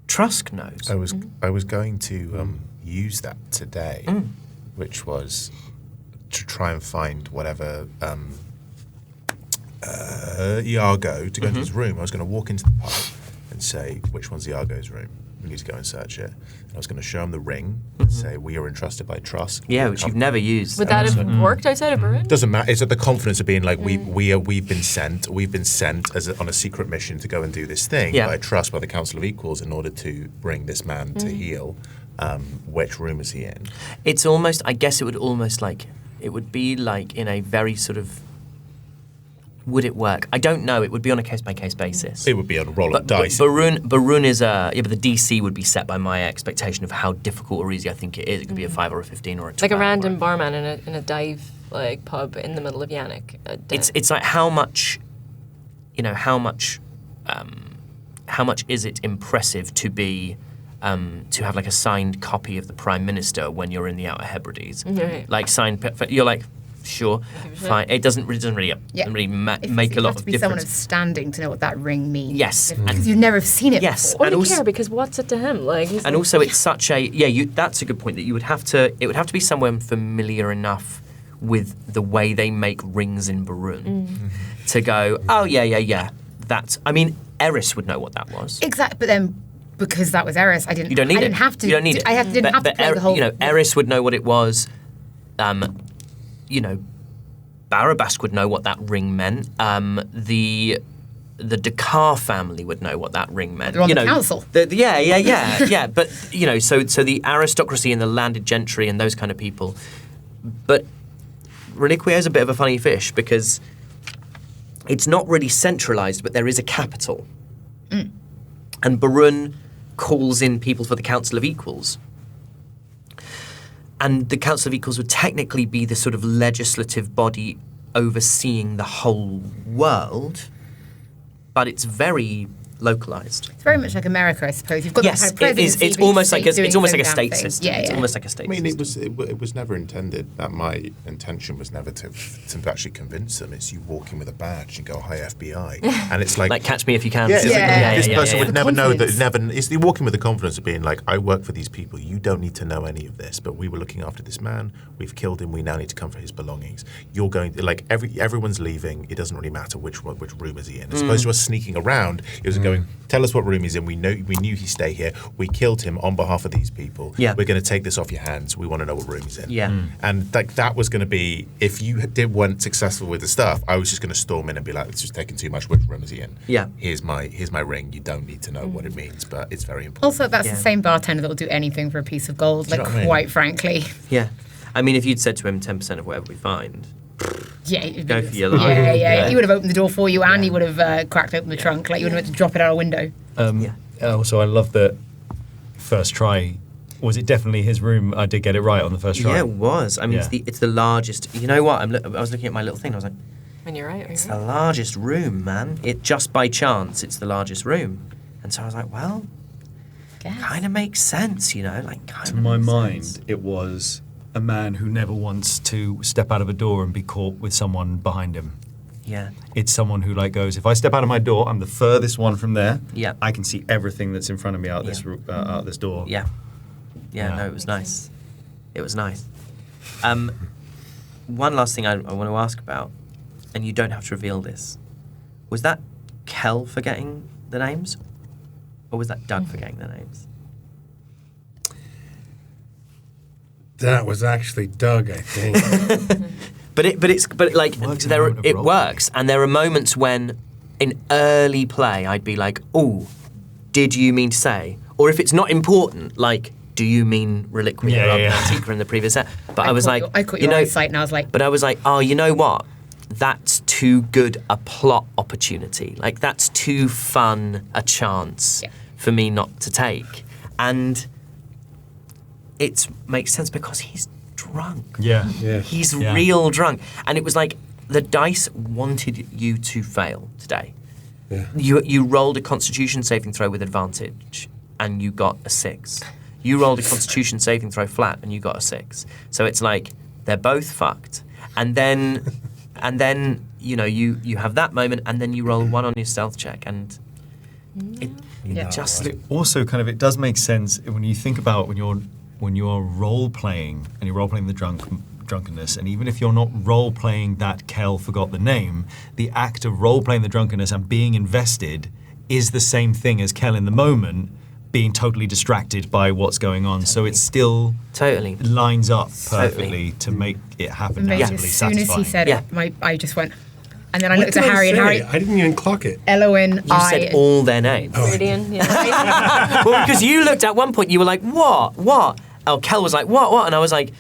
Trusk knows. I was going to use that today, which was to try and find whatever Iago to go into his room. I was going to walk into the pub and say, which one's Iago's room? We need to go and search it. And I was going to show him the ring and say, we are entrusted by Trusk. Yeah, which you've never used. Would that have worked outside of Burren? Doesn't matter. It's at the confidence of being like we've been sent on a secret mission to go and do this thing by Trusk, by the Council of Equals, in order to bring this man to heal. Which room is he in? It's almost, I guess it would be like in a very sort of, would it work? I don't know. It would be on a case-by-case basis. It would be on a roll of dice. Barun is but the DC would be set by my expectation of how difficult or easy I think it is. It could be a 5 or a 15 or a 12. Like a random barman in a dive pub in the middle of Yannick. It's like how much is it impressive to be to have like a signed copy of the Prime Minister when you're in the Outer Hebrides, Right. like signed. You're like, sure, fine. It doesn't really make a lot of be someone difference. of standing to know what that ring means. Yes, Because you've never seen it Yes, before. Or and do you care, because what's it to him? Like, he's And also, it's such a that's a good point that you would have to. It would have to be someone familiar enough with the way they make rings in Barun to go. Oh yeah. That's. I mean, Eris would know what that was. Exactly, but then because that was Eris, I didn't. You don't need I it. didn't have to. You don't need it. Didn't have to play the whole. Eris would know what it was. Barabast would know what that ring meant. The Dakar family would know what that ring meant. They're on the council. Yeah. But so the aristocracy and the landed gentry and those kind of people. But Reliquia is a bit of a funny fish because it's not really centralised, but there is a capital. And Barun calls in people for the Council of Equals. And the Council of Equals would technically be the sort of legislative body overseeing the whole world, but it's very localised. It's very much like America, I suppose. You've got Yes, that kind of it is. presidency, It's but you almost say like doing it's almost some like a state damn thing. system. It's almost like a state I mean, system. it was never intended that my intention was never to actually convince them. It's you walking with a badge and go, "Hi FBI," and it's like, Like catch me if you can. yeah, it's Yeah. like, this person yeah. would never know that. Confidence. Never, it's the walking with the confidence of being like, "I work for these people. You don't need to know any of this." But we were looking after this man. We've killed him. We now need to come for his belongings. You're going like everyone's leaving. It doesn't really matter which room is he in. As opposed to us sneaking around, it was going, "Tell us what room he's in. We knew he'd stay here. We killed him on behalf of these people. Yeah. We're going to take this off your hands. We want to know what room he's in." Yeah. And like that was going to be, if you weren't successful with the stuff, I was just going to storm in and be like, "It's just taking too much. Which room is he in? Yeah. Here's my ring. You don't need to know what it means, but it's very important." Also, that's Yeah. the same bartender that will do anything for a piece of gold. Like, you know what I mean? quite frankly, Yeah. I mean, if you'd said to him 10% of whatever we find, yeah, it'd Go be- for your life. yeah. Yeah. He would have opened the door for you, and he would have cracked open the trunk. Like you would have had to drop it out a window. Also, I love that first try. Was it definitely his room? I did get it right on the first try. yeah, it was. I mean, Yeah. it's the largest. You know what? I was looking at my little thing. I was like, when you're right. it's the largest room, man. It just by chance, it's the largest room, and so I was like, well, kind of makes sense, like kind To of. my makes mind, sense. it was a man who never wants to step out of a door and be caught with someone behind him. Yeah. It's someone who goes, if I step out of my door, I'm the furthest one from there. Yeah. I can see everything that's in front of me out this out this door. Yeah. Yeah. No, it was nice. It was nice. One last thing I want to ask about, and you don't have to reveal this. Was that Kel forgetting the names? Or was that Doug forgetting the names? That was actually Doug, I think. But it works, and there are moments when, in early play, I'd be like, "Oh, did you mean to say?" Or if it's not important, like, "Do you mean Reliquia rather than Antiqua in the previous set?" But I was like, I caught your eyesight, and I was like, But I was like, "Oh, you know what? That's too good a plot opportunity. Like that's too fun a chance for me not to take." And it makes sense because he's drunk. Yeah. He's Yeah. real drunk. And it was like the dice wanted you to fail today. Yeah. You rolled a constitution saving throw with advantage. and you got a 6. You rolled a Constitution saving throw flat, and you got a 6. So it's like they're both fucked. And then you have that moment, and then you roll 1 on your stealth check, and it just But it also kind of, it does make sense when you think about when you're role playing and you're role playing the drunkenness, and even if you're not role playing that Kel forgot the name, the act of role playing the drunkenness and being invested is the same thing as Kel in the moment being totally distracted by what's going on. So it still lines up perfectly to make it happen Amazing. naturally As soon as satisfying. he said Yeah. it, I just went, and then I What looked at did I Harry, and say? Harry, I didn't even clock it. Eloin, you said all their names. Meridian, yeah. Well, because you looked at one point, you were like, what? Oh, Kel was like, what? And I was like,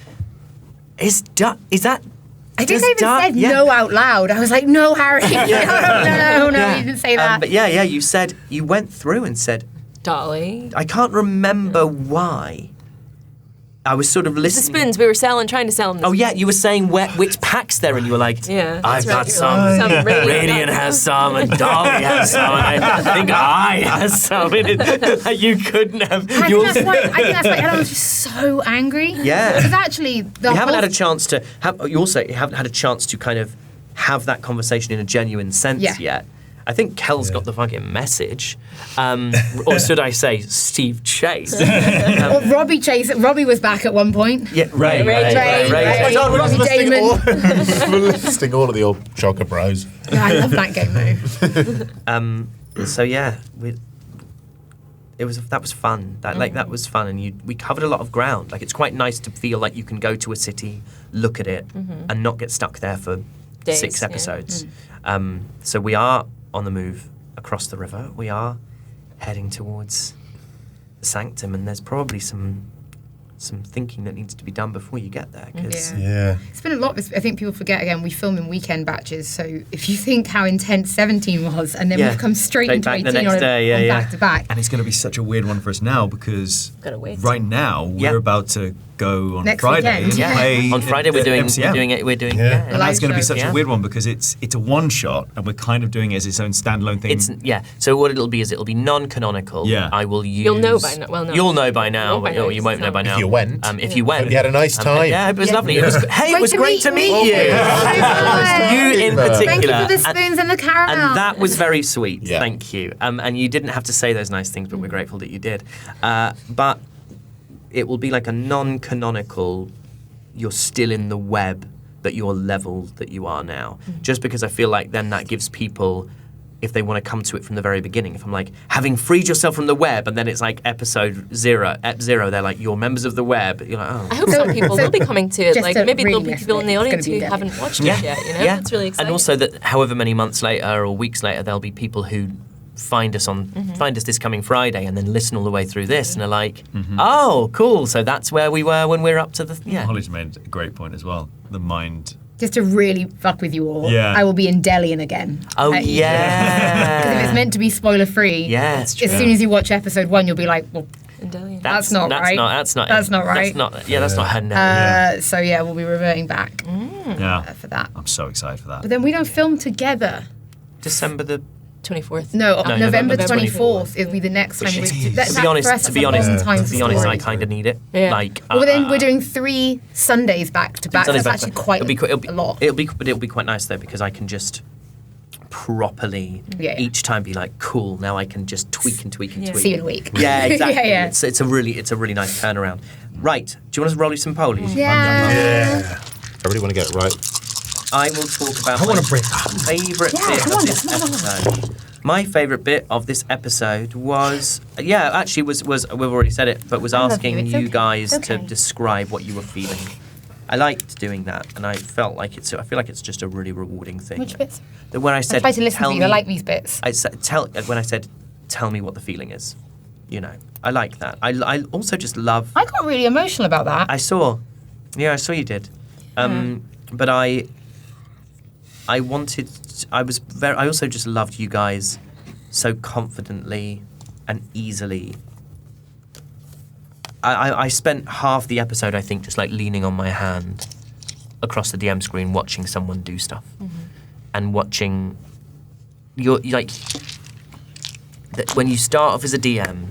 is that? I think I even said no out loud. I was like, no, Harry, no, you didn't say that. But yeah, you went through and said, Dolly. I can't remember why. I was sort of The listening. spoons we were trying to sell them. Oh yeah, you were saying which packs there, and you were like, Yeah, I've that's got right. some. Some Radiant. Radiant has some, and Dolly has some, and I think I has some. You couldn't have. I think that's why Ellen was just so angry. Yeah. Because actually, the You haven't whole had a chance to have. You also haven't had a chance to kind of have that conversation in a genuine sense yet. I think Kel's got the fucking message, or should I say, Steve Chase? Well, Robbie was back at one point. Yeah, Ray. Robbie Damon. We're listing all of the old Chocker Bros. Yeah, I love that game though. So yeah, that was fun. That was fun, and we covered a lot of ground. Like it's quite nice to feel like you can go to a city, look at it, and not get stuck there for Days, 6 yeah. episodes. So we are on the move across the river. We are heading towards the Sanctum, and there's probably some thinking that needs to be done before you get there. 'Cause Yeah. It's been a lot. I think people forget again. We film in weekend batches, so if you think how intense 17 was, and then we've come straight into back 18 the next on day, back to back. And it's going to be such a weird one for us now because Gotta wait. right now we're about to go on Next Friday weekend, and play on Friday the we're doing MCM. yeah. And that's going to be show. such a weird one because it's a one shot and we're kind of doing it as its own standalone thing. So what it'll be is it'll be non-canonical. Yeah. I will use. You'll know by now. Well, no. You'll know by now. You won't by now, You won't know by now. If you went. If you went. Hope you had a nice time. Yeah, it was lovely. It was, hey, it was great to meet you. Bye. You in Thank you particular. Thank you for the And- spoons and the caramel. And that was very sweet. Yeah. Thank you. And you didn't have to say those nice things, but we're grateful that you did. But it will be like a non-canonical. You're still in the web, but you're level that you are now. Just because I feel like then that gives people, if they want to come to it from the very beginning, if I'm like, having freed yourself from the web, and then it's like episode 0, they're like, you're members of the web. You're like, oh. I hope some people will be coming to it. just Like to maybe there'll really be people in the it's gonna audience be who deadly. haven't watched it yet. You know, Yeah. it's really exciting. And also that however many months later or weeks later, there'll be people who find us this coming Friday and then listen all the way through this and are like, oh, cool. So that's where we were when we're up to the Holly's made a great point as well. The mind. Just to really fuck with you all, Yeah. I will be in Delian again. Oh Because if yeah. it's meant to be spoiler free, Yeah, as soon as you watch episode 1, you'll be like, well, Indelian. That's not right. That's not That's not right. That's not her name. so yeah, we'll be reverting back Yeah. for that. I'm so excited for that. But then we don't film together. December the 24th. No, No, November November 24th. It'll be the next time. Which it is. That's to be honest, for us, I kind of need it. Yeah. Like, Well, then we're doing 3 Sundays back to back. Sundays That's back actually to- quite it'll be, a lot. It'll be quite nice though because I can just properly each time be like, cool. Now I can just tweak and tweak and tweak. See you in a week. Yeah, exactly. yeah. It's a really nice turnaround. Right. Do you want us to roll you some polies? Yeah. Yeah. I really want to get it right. I will talk about I my want to break. favourite bit of this episode. My favourite bit of this episode was we've already said it, but was love asking you, it's you okay. guys It's to okay. describe what you were feeling. I liked doing that, and I feel like it's just a really rewarding thing. Which bits? When I I said, try to listen tell to you. me, I like these bits. when I said, tell me what the feeling is. You know, I like that. I also just love. I got really emotional about that. I saw you did. But I also just loved you guys so confidently and easily. I spent half the episode, I think, just like leaning on my hand across the DM screen watching someone do stuff. And watching when you start off as a DM,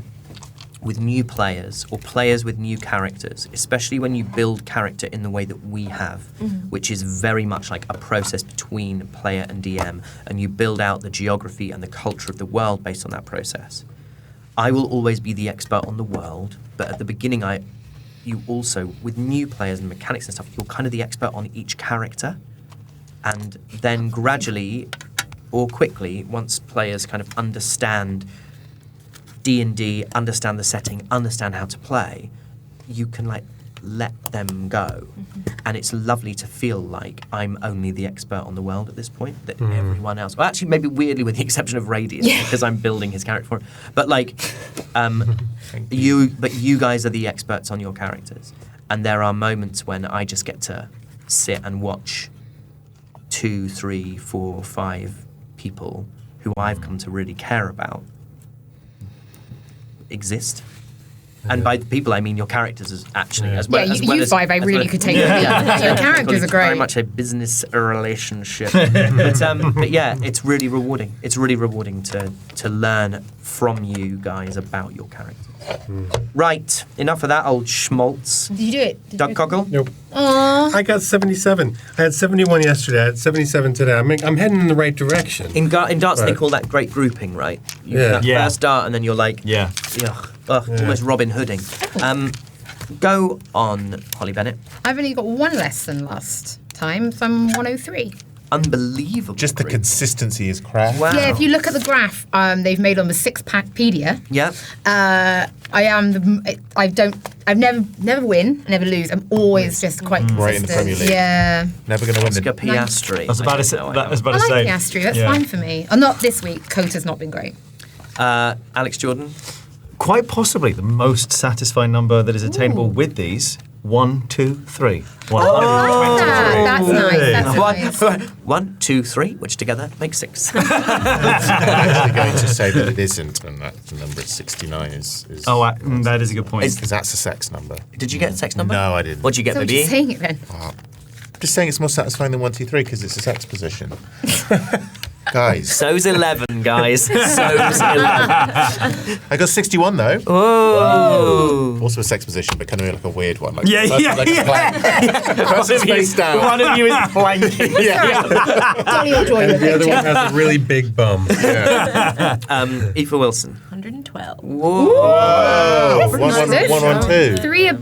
with new players or players with new characters, especially when you build character in the way that we have, which is very much like a process between player and DM, and you build out the geography and the culture of the world based on that process. I will always be the expert on the world, but at the beginning you also, with new players and mechanics and stuff, you're kind of the expert on each character. And then gradually or quickly, once players kind of understand D&D, understand the setting, understand how to play, you can like let them go. And it's lovely to feel like I'm only the expert on the world at this point, that everyone else, well actually maybe weirdly with the exception of Radius, because I'm building his character for him. But like, you guys are the experts on your characters. And there are moments when I just get to sit and watch 2, 3, 4, 5 people who I've come to really care about exist. And by people, I mean your characters as actually as well. Yeah, as well you as, five, I really could take over. Your characters are Very great. much a business relationship. but yeah, it's really rewarding. It's really rewarding to learn from you guys about your characters. Right, enough of that old schmaltz. Did you do it? Doug Cockle? Nope. Aww. I got 77. I had 71 yesterday. I had 77 today. I'm heading in the right direction. In darts, they Right. call that great grouping, right? You Yeah. that Yeah. first dart, and then you're like, almost Robin Hooding. Go on, Holly Bennett. I've only got one less than last time, so I'm 103. Unbelievable. Just the group. consistency is crap. Wow. Yeah, if you look at the graph they've made on the six-packpedia, Yeah. I am I've never win, I never lose. I'm always just quite consistent. Right in the Premier League. Yeah. Never going to win Oscar the... Piastri. I was about to say. I I like Piastri, that's fine for me. Oh, not this week. Cota's not been great. Alex Jordan. Quite possibly the most satisfying number that is attainable with these. 1, 2, 3. 123. That's nice. That's nice. 1, 2, 3, which together makes 6. I'm actually going to say that it isn't, and that the number 69 is Oh, that is a good point. because that's a sex number. Did you get a sex number? No, I didn't. What'd you get, So baby? just saying it then. Just saying it's more satisfying than 1, 2, 3 because it's a sex position. Guys, So's 11, guys. So's 11. I got 61 though. Oh. Also a sex position, but kind of like a weird one. Like, Yeah. A plank. Person's face down. One of you is planking. Jolly or joy. And the other one has a really big bum. Yeah. Aoife Wilson. 112. Oh, Good. 112.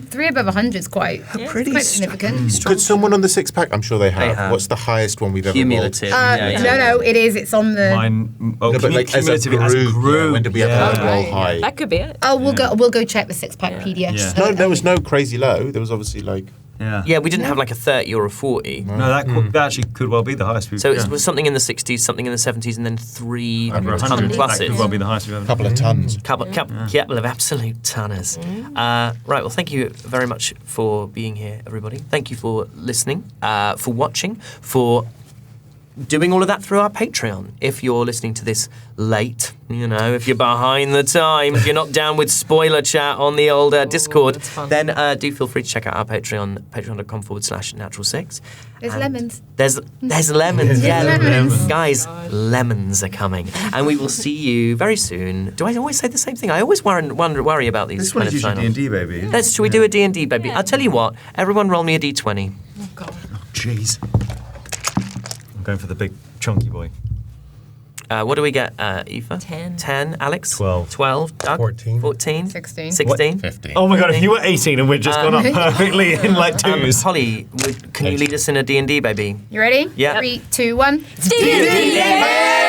Three above 100 is quite significant. Could someone on the six pack? I'm sure they have. have. What's the highest one we've ever Cumulative. No, it is. It's on the. Mine. rolled? No, but like as a cumulative, as a group. group. Yeah, when did we ever roll high? That could be it. Oh, we'll go check the six-pack PDF. Yeah. No, there was no crazy low. There was obviously like Yeah, we didn't have like a 30 or a 40. No, that actually could well be the highest we've So it was something in the 60s, something in the 70s, and then 3 over 100. ton That pluses. could well be the highest we've a ever. couple of tons. Couple of absolute tonners. Right, well, thank you very much for being here, everybody. Thank you for listening, for watching, for doing all of that through our Patreon. If you're listening to this late, if you're behind the time, if you're not down with spoiler chat on the old Discord, then do feel free to check out our Patreon, patreon.com/natural6. There's lemons. There's lemons, yeah. lemons. Guys, lemons are coming. And we will see you very soon. Do I always say the same thing? I always worry about these This one kind is of usually sign-offs. D&D, baby. Should we do a D&D, baby? I'll tell you what. Everyone roll me a D20. Oh, God. Jeez. I'm going for the big chunky boy. What do we get, Aoife? 10. 10. Alex? 12. 12. Doug? 14. 14. 16. 16. 50. Oh my god, if you were 18 and we'd just gone up perfectly in like twos. Holly, can you lead us in a D&D, baby? You ready? Yeah. 3, 2, 1. D&D!